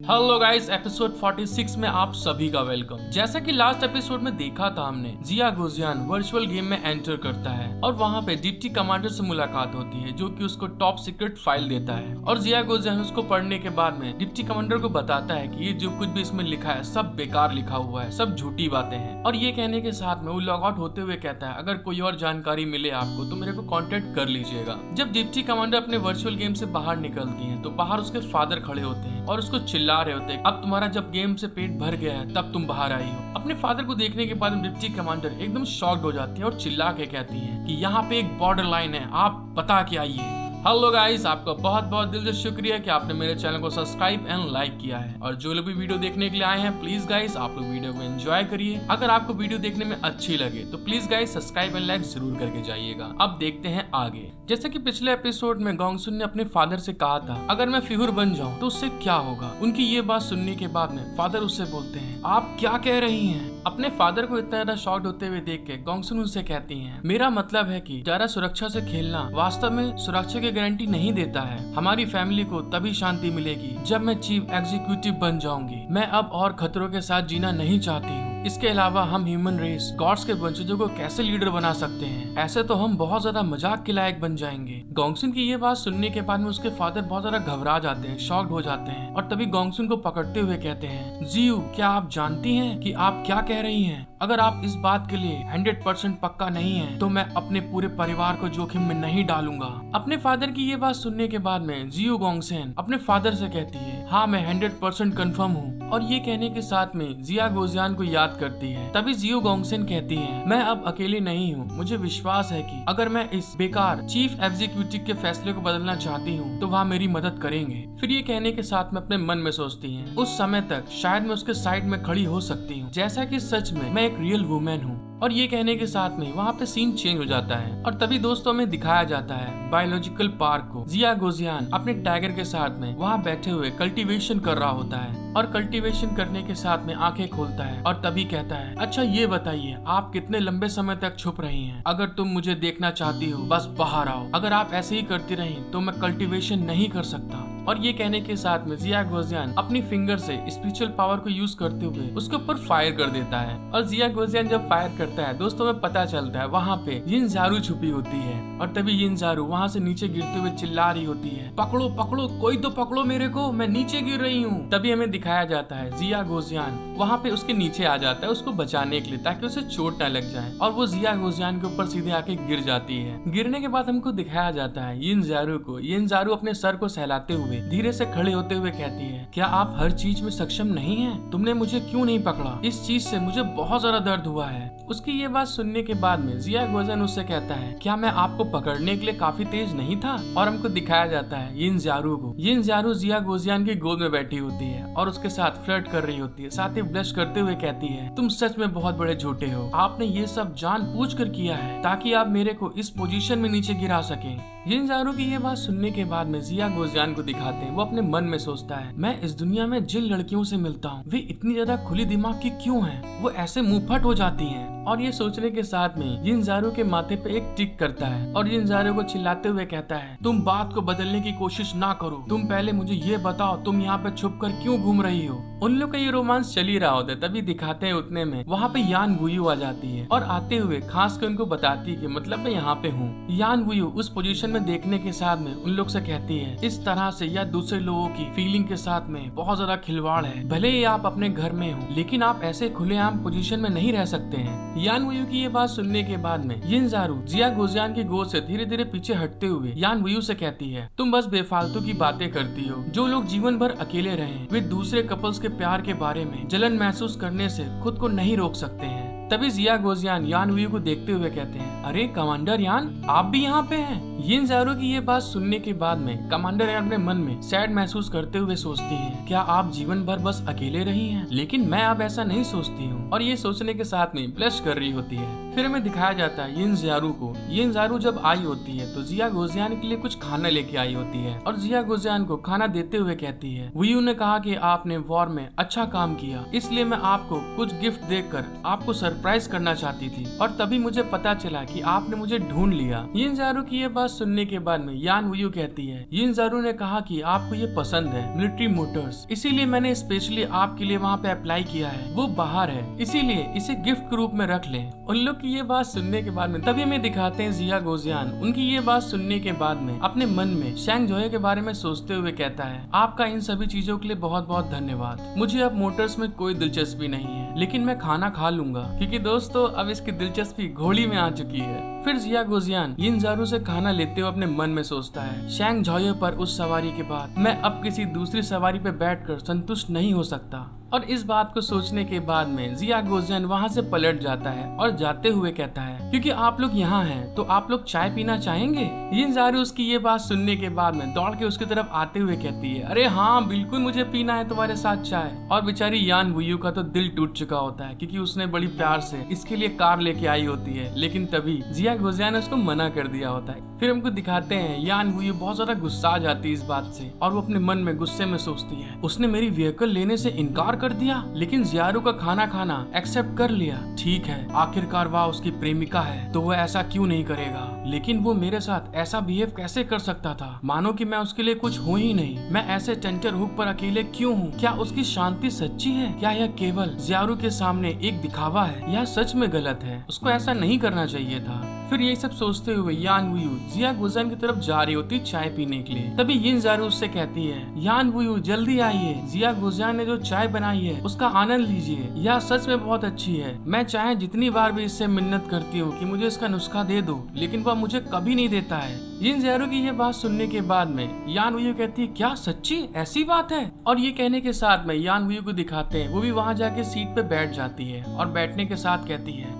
Hello guys, episode 46 में आप सभी का वेलकम। जैसा कि लास्ट एपिसोड में देखा था हमने, जिया गोजियान वर्चुअल गेम में एंटर करता है और वहाँ पे डिप्टी कमांडर से मुलाकात होती है जो कि उसको टॉप सीक्रेट फाइल देता है। और जिया गोजियान उसको पढ़ने के बाद में डिप्टी कमांडर को बताता है कि ये जो कुछ भी इसमें लिखा है सब बेकार लिखा हुआ है, सब झूठी बातें हैं। और ये कहने के साथ में वो लॉग आउट होते हुए कहता है, अगर कोई और जानकारी मिले आपको तो मेरे को कॉन्टेक्ट कर लीजिएगा। जब डिप्टी कमांडर अपने वर्चुअल गेम से बाहर निकलती है तो बाहर उसके फादर खड़े होते हैं और उसको चिल्ला रहे होते हैं, अब तुम्हारा जब गेम से पेट भर गया है तब तुम बाहर आई हो। अपने फादर को देखने के बाद डिप्टी कमांडर एकदम शॉक्ड हो जाती है और चिल्ला के कहती है कि यहाँ पे एक बॉर्डर लाइन है, आप बता के आइए। हेलो गाइस, आपका बहुत बहुत दिल से शुक्रिया कि आपने मेरे चैनल को सब्सक्राइब एंड लाइक किया है। और जो लोग भी वीडियो देखने के लिए आए हैं, प्लीज गाइस आप लोग वीडियो को एंजॉय करिए। अगर आपको वीडियो देखने में अच्छी लगे तो please guys subscribe and like जरूर करके जाइएगा। अब देखते हैं आगे। जैसे कि पिछले एपिसोड में गोंगसुन ने अपने फादर से कहा था, अगर मैं फिगर बन जाऊँ तो उससे क्या होगा। उनकी ये बात सुनने के बाद में फादर उससे बोलते हैं, आप क्या कह रही हैं। अपने फादर को इतना ज्यादा शॉक्ड होते हुए देख के गोंगसुन उनसे कहती हैं, मेरा मतलब है कि ज्यादा सुरक्षा से खेलना वास्तव में सुरक्षा की गारंटी नहीं देता है। हमारी फैमिली को तभी शांति मिलेगी जब मैं चीफ एग्जीक्यूटिव बन जाऊंगी। मैं अब और खतरों के साथ जीना नहीं चाहती हूँ। इसके अलावा हम ह्यूमन रेस गॉड्स के वंशजों को कैसे लीडर बना सकते हैं, ऐसे तो हम बहुत ज्यादा मजाक के लायक बन जाएंगे। गोंगसुन की ये बात सुनने के बाद में उसके फादर बहुत ज्यादा घबरा जाते हैं, शॉक्ड हो जाते हैं और तभी गोंगसुन को पकड़ते हुए कहते हैं, जियू क्या आप जानती हैं कि आप क्या कह रही हैं। अगर आप इस बात के लिए 100% पक्का नहीं है तो मैं अपने पूरे परिवार को जोखिम में नहीं डालूंगा। अपने फादर की ये बात सुनने के बाद में जियू गोंगसेन अपने फादर से कहती है, हाँ मैं 100% कंफर्म हूँ। और ये कहने के साथ में जिया गोजियान को याद करती है। तभी जियू गोंगसेन कहती है, मैं अब अकेली नहीं हूँ, मुझे विश्वास है कि अगर मैं इस बेकार चीफ एग्जीक्यूटिव के फैसले को बदलना चाहती हूँ तो वह मेरी मदद करेंगे। फिर ये कहने के साथ में अपने मन में सोचती है, उस समय तक शायद मैं उसके साइड में खड़ी हो सकती हूँ, जैसा कि सच में मैं एक रियल वुमेन हूँ। और ये कहने के साथ में वहाँ पे सीन चेंज हो जाता है और तभी दोस्तों में दिखाया जाता है बायोलॉजिकल पार्क को। जिया गोजियान अपने टाइगर के साथ में वहाँ बैठे हुए कल्टीवेशन कर रहा होता है और कल्टीवेशन करने के साथ में आंखें खोलता है और तभी कहता है, अच्छा ये बताइए आप कितने लंबे समय तक छुप रही हैं। अगर तुम मुझे देखना चाहती हो बस बाहर आओ, अगर आप ऐसे ही करती रही तो मैं कल्टीवेशन नहीं कर सकता। और ये कहने के साथ में जिया गोजियान अपनी फिंगर से स्पिरिचुअल पावर को यूज करते हुए उसके ऊपर फायर कर देता है। और जिया गोजियान जब फायर करता है दोस्तों में पता चलता है वहाँ पे यिनजारू छुपी होती है और तभी यिनजारू वहाँ से नीचे गिरते हुए चिल्ला रही होती है, पकड़ो पकड़ो, कोई तो पकड़ो मेरे को, मैं नीचे गिर रही हूँ। तभी हमें दिखाया जाता है जिया गोजियान वहाँ पे उसके नीचे आ जाता है उसको बचाने के लिए ताकि उसे चोट न लग जाए और वो जिया गोजियान के ऊपर सीधे आके गिर जाती है। गिरने के बाद हमको दिखाया जाता है यिनजारू को। यिनजारू अपने सर को सहलाते हुए धीरे से खड़े होते हुए कहती है, क्या आप हर चीज में सक्षम नहीं हैं? तुमने मुझे क्यों नहीं पकड़ा? इस चीज से मुझे बहुत ज्यादा दर्द हुआ है। उसकी ये बात सुनने के बाद में जिया गोजियान उससे कहता है, क्या मैं आपको पकड़ने के लिए काफी तेज नहीं था? और हमको दिखाया जाता है यिनजारू को। यिनजारू जिया गोजियान की गोद में बैठी होती है और उसके साथ फ्लर्ट कर रही होती है, साथ ही ब्लश करते हुए कहती है, तुम सच में बहुत बड़े झूठे हो। आपने ये सब जानबूझ कर किया है ताकि आप मेरे को इस पोजीशन में नीचे गिरा सकें। यिनजारू की ये बात सुनने के बाद में जिया गोजियान को दिखाते हैं, वो अपने मन में सोचता है, मैं इस दुनिया में जिन लड़कियों से मिलता हूँ वे इतनी ज्यादा खुली दिमाग की क्यों हैं? वो ऐसे मुंहफट हो जाती हैं। और ये सोचने के साथ में यिनजारू के माथे पे एक टिक करता है और यिनजारू को चिल्लाते हुए कहता है, तुम बात को बदलने की कोशिश ना करो, तुम पहले मुझे ये बताओ तुम यहाँ पे छुप कर क्यों घूम रही हो। उन लोग का ये रोमांस चल ही रहा होता है, तभी दिखाते हैं उतने में वहाँ पे यान वुयू आ जाती है और आते हुए खास कर उनको बताती है कि मतलब मैं यहाँ पे हूँ। यान वुयू उस पोजीशन में देखने के साथ में उन लोग से कहती है, इस तरह से या दूसरे लोगों की फीलिंग के साथ में बहुत ज्यादा खिलवाड़ है। भले ही आप अपने घर में हो लेकिन आप ऐसे खुलेआम पोजीशन में नहीं रह सकते हैं। यान वुयू की ये बात सुनने के बाद में यिनजारू जिया गोजियान की गोद से धीरे धीरे पीछे हटते हुए यान वुयू से कहती है, तुम बस बेफालतू की बातें करती हो। जो लोग जीवन भर अकेले रहे वे दूसरे कपल्स के प्यार के बारे में जलन महसूस करने से खुद को नहीं रोक सकते हैं। तभी जिया गोजियान यान वुयू को देखते हुए कहते हैं, अरे कमांडर यान आप भी यहाँ पे हैं। यिनजारू की ये बात सुनने के बाद में कमांडर यान अपने मन में सैड महसूस करते हुए सोचती है, क्या आप जीवन भर बस अकेले रही हैं? लेकिन मैं अब ऐसा नहीं सोचती हूँ। और ये सोचने के साथ में ब्लश कर रही होती है। फिर हमें दिखाया जाता है यिनजारू को। यिनजारू जब आई होती है तो जिया गोजियान के लिए कुछ खाना लेके आई होती है और जिया गोजियान को खाना देते हुए कहती है, वुयू ने कहा कि आपने वॉर में अच्छा काम किया, इसलिए मैं आपको कुछ गिफ्ट देकर आपको सरप्राइज करना चाहती थी और तभी मुझे पता चला कि आपने मुझे ढूंढ लिया। यिनज़ारू की ये बात सुनने के बाद में यान वुयू कहती है, यिनज़ारू ने कहा कि आपको ये पसंद है मिलिट्री मोटर्स, इसीलिए मैंने स्पेशली आपके लिए वहाँ पे अप्लाई किया है। वो बाहर है, इसीलिए इसे गिफ्ट के रूप में रख लें। उन लोग की ये बात सुनने के बाद में तभी हमें दिखाते हैं जिया गोजियान उनकी ये बात सुनने के बाद में अपने मन में शैंग जोये के बारे में सोचते हुए कहता है, आपका इन सभी चीजों के लिए बहुत बहुत धन्यवाद। मुझे अब मोटर्स में कोई दिलचस्पी नहीं है, लेकिन मैं खाना खा लूंगा क्योंकि दोस्तों अब इसकी दिलचस्पी घोड़ी में आ चुकी है। फिर जिया गोजियान यिनज़ारू से खाना लेते हुए अपने मन में सोचता है, शैंग जोये पर उस सवारी के बाद मैं अब किसी दूसरी सवारी पे बैठकर संतुष्ट नहीं हो सकता। और इस बात को सोचने के बाद में जिया गोजियान वहाँ से पलट जाता है और जाते हुए कहता है, क्योंकि आप लोग यहाँ हैं तो आप लोग चाय पीना चाहेंगे। यिनज़ारू उसकी ये बात सुनने के बाद में दौड़ के उसकी तरफ आते हुए कहती है, अरे हाँ बिल्कुल मुझे पीना है तुम्हारे साथ चाय। और बेचारी यान वुयू का तो दिल टूट चुका होता है क्योंकि उसने बड़ी प्यार से इसके लिए कार लेके आई होती है, लेकिन तभी जिया गोजियान ने उसको मना कर दिया होता है। फिर हमको दिखाते हैं यान वुयू बहुत ज्यादा गुस्सा आ जाती है इस बात से और वो अपने मन में गुस्से में सोचती है, उसने मेरी व्हीकल लेने से इनकार कर दिया लेकिन ज़ियारू का खाना खाना एक्सेप्ट कर लिया। ठीक है, आखिरकार वह उसकी प्रेमिका है तो वह ऐसा क्यों नहीं करेगा, लेकिन वो मेरे साथ ऐसा बिहेव कैसे कर सकता था, मानो कि मैं उसके लिए कुछ हूँ ही नहीं। मैं ऐसे टेंटर हुक पर अकेले क्यों हूँ? क्या उसकी शांति सच्ची है? क्या यह केवल ज़ियारू के सामने एक दिखावा है? यह सच में गलत है, उसको ऐसा नहीं करना चाहिए था। फिर ये सब सोचते हुए यान वुयू जिया गोजियान की तरफ जा रही होती चाय पीने के लिए। तभी यिनज़ारू उससे कहती है, यान वुयू जल्दी आइए, जिया गोजियान ने जो चाय बनाई है उसका आनंद लीजिए, यह सच में बहुत अच्छी है। मैं चाहे जितनी बार भी इससे मिन्नत करती हूँ कि मुझे इसका नुस्खा दे दो, लेकिन वह मुझे कभी नहीं देता है। यिनज़ारू की ये बात सुनने के बाद में यान वुयू कहती है, क्या सच्ची ऐसी बात है? और ये कहने के साथ में यान वुयू को दिखाते हैं वो भी वहाँ जाके सीट पे बैठ जाती है और बैठने के साथ कहती है,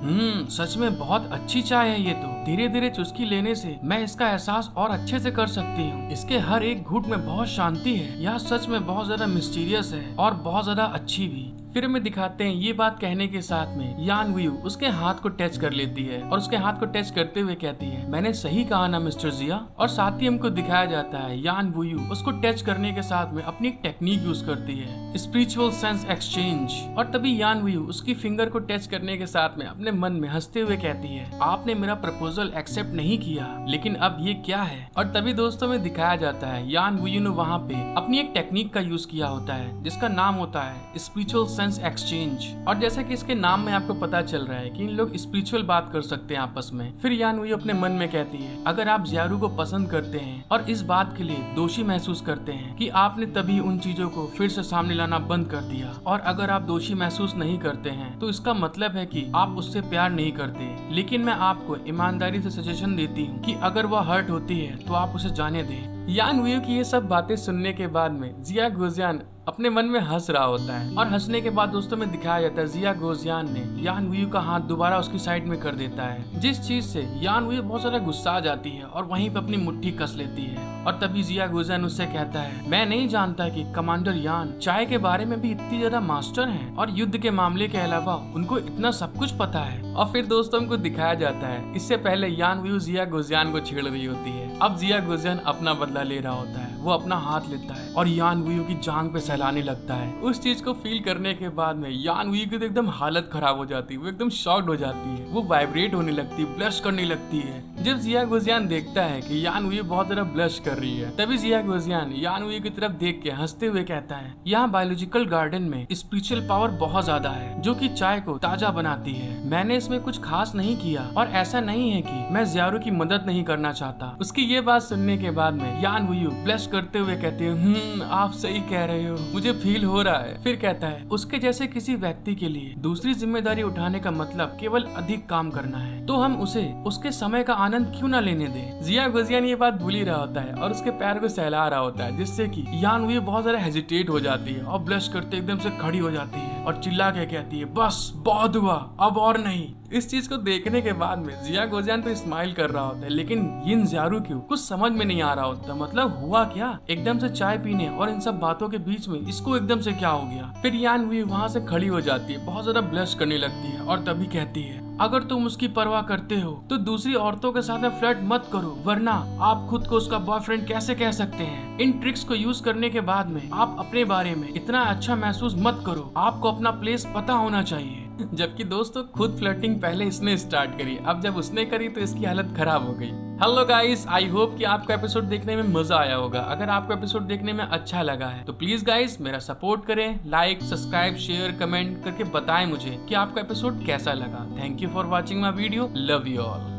सच में बहुत अच्छी चाय है ये तो। धीरे धीरे चुस्की लेने से मैं इसका एहसास और अच्छे से कर सकती हूँ। इसके हर एक घूंट में बहुत शांति है। यह सच में बहुत ज्यादा मिस्टीरियस है और बहुत ज्यादा अच्छी भी। फिर हमें दिखाते हैं ये बात कहने के साथ में यान वुयू उसके हाथ को टच कर लेती है और उसके हाथ को टच करते हुए कहती है, मैंने सही कहा ना मिस्टर जिया। और साथ ही हमको दिखाया जाता है यान वुयू उसको टच करने के साथ में अपनी एक टेक्निक यूज करती है, स्पिरिचुअल सेंस एक्सचेंज। और तभी यान वुयू उसकी फिंगर को टच करने के साथ में अपने मन में हंसते हुए कहती है, आपने मेरा प्रपोजल एक्सेप्ट नहीं किया, लेकिन अब ये क्या है? और तभी दोस्तों में दिखाया जाता है यान वुयू ने वहाँ पे अपनी एक टेक्निक का यूज किया होता है जिसका नाम होता है स्पिरिचुअल सेंस एक्सचेंज। और जैसे कि इसके नाम में आपको पता चल रहा है कि इन लोग स्पिरिचुअल बात कर सकते हैं आपस में। फिर यान वुयू अपने मन में कहती है, अगर आप ज़ियारू को पसंद करते हैं और इस बात के लिए दोषी महसूस करते हैं कि आपने तभी उन चीजों को फिर से सामने लाना बंद कर दिया, और अगर आप दोषी महसूस नहीं करते हैं तो इसका मतलब है कि आप उससे प्यार नहीं करते। लेकिन मैं आपको ईमानदारी से सजेशन देती हूँ कि अगर वह हर्ट होती है तो आप उसे जाने दें। यान वुयू की ये सब बातें सुनने के बाद में जिया गोजियान अपने मन में हंस रहा होता है और हंसने के बाद दोस्तों में दिखाया जाता है जिया गोजियान ने यान वुयू का हाथ दोबारा उसकी साइड में कर देता है, जिस चीज से यान वुयू बहुत ज्यादा गुस्सा आ जाती है और वहीं पे अपनी मुट्ठी कस लेती है। और तभी जिया गोजियान उससे कहता है, मैं नहीं जानता कि कमांडर यान चाय के बारे में भी इतनी ज्यादा मास्टर हैं और युद्ध के मामले के अलावा उनको इतना सब कुछ पता है। और फिर दोस्तों को दिखाया जाता है इससे पहले यान वुयू जिया गोजियान को छेड़ रही होती है। अब जिया गोजियान अपना बदला ले रहा होता है, वो अपना हाथ लेता है और यान वुयू की जांग पे सहलाने लगता है। उस चीज को फील करने के बाद में यान वुयू की तो एकदम हालत खराब हो जाती है, वो एकदम शॉक्ड हो जाती है, वो वाइब्रेट होने लगती है, ब्लश करने लगती है। जब जिया गोजियान देखता है कि यान वुयू बहुत ज्यादा ब्लश कर रही है, तभी जिया गोजियान यान वुयू की तरफ देख के हंसते हुए कहता है, यहाँ बायोलॉजिकल गार्डन में स्पिरिचुअल पावर बहुत ज्यादा है जो कि चाय को ताजा बनाती है। मैंने इसमें कुछ खास नहीं किया और ऐसा नहीं है कि मैं ज़ियारू की मदद नहीं करना चाहता। उसकी ये बात सुनने के बाद में यान वुयू ब्लश करते हुए कहती है, आप सही कह रहे हो, मुझे फील हो रहा है। फिर कहता है, उसके जैसे किसी व्यक्ति के लिए दूसरी जिम्मेदारी उठाने का मतलब केवल अधिक काम करना है, तो हम उसे उसके समय का आनंद क्यों ना लेने दें। जिया गोजियान ये बात भूल ही रहा होता है और उसके पैर को सहला रहा होता है, जिससे कि यान वुयू बहुत ज्यादा हेजिटेट हो जाती है और ब्लश करते एकदम से खड़ी हो जाती है और चिल्ला के कहती है, बस बहुत हुआ, अब और नहीं। इस चीज को देखने के बाद में जिया गोजियान तो स्माइल कर रहा होता है, लेकिन यिनज़ारू क्यों कुछ समझ में नहीं आ रहा होता, मतलब हुआ क्या एकदम से चाय पीने और इन सब बातों के बीच में इसको एकदम से क्या हो गया। फिर यान वुयू वहाँ से खड़ी हो जाती है, बहुत ज्यादा ब्लश करने लगती है और तभी कहती है, अगर तुम उसकी परवाह करते हो तो दूसरी औरतों के साथ में फ्लर्ट मत करो, वरना आप खुद को उसका बॉयफ्रेंड कैसे कह सकते हैं। इन ट्रिक्स को यूज करने के बाद में आप अपने बारे में इतना अच्छा महसूस मत करो, आपको अपना प्लेस पता होना चाहिए। जबकि दोस्तों खुद फ्लर्टिंग पहले इसने स्टार्ट करी, अब जब उसने करी तो इसकी हालत खराब हो गई। हेलो गाइस, आई होप कि आपको एपिसोड देखने में मजा आया होगा। अगर आपको एपिसोड देखने में अच्छा लगा है तो प्लीज गाइस मेरा सपोर्ट करें, लाइक, सब्सक्राइब, शेयर, कमेंट करके बताएं मुझे कि आपको एपिसोड कैसा लगा। Thank you for watching my video, love you all.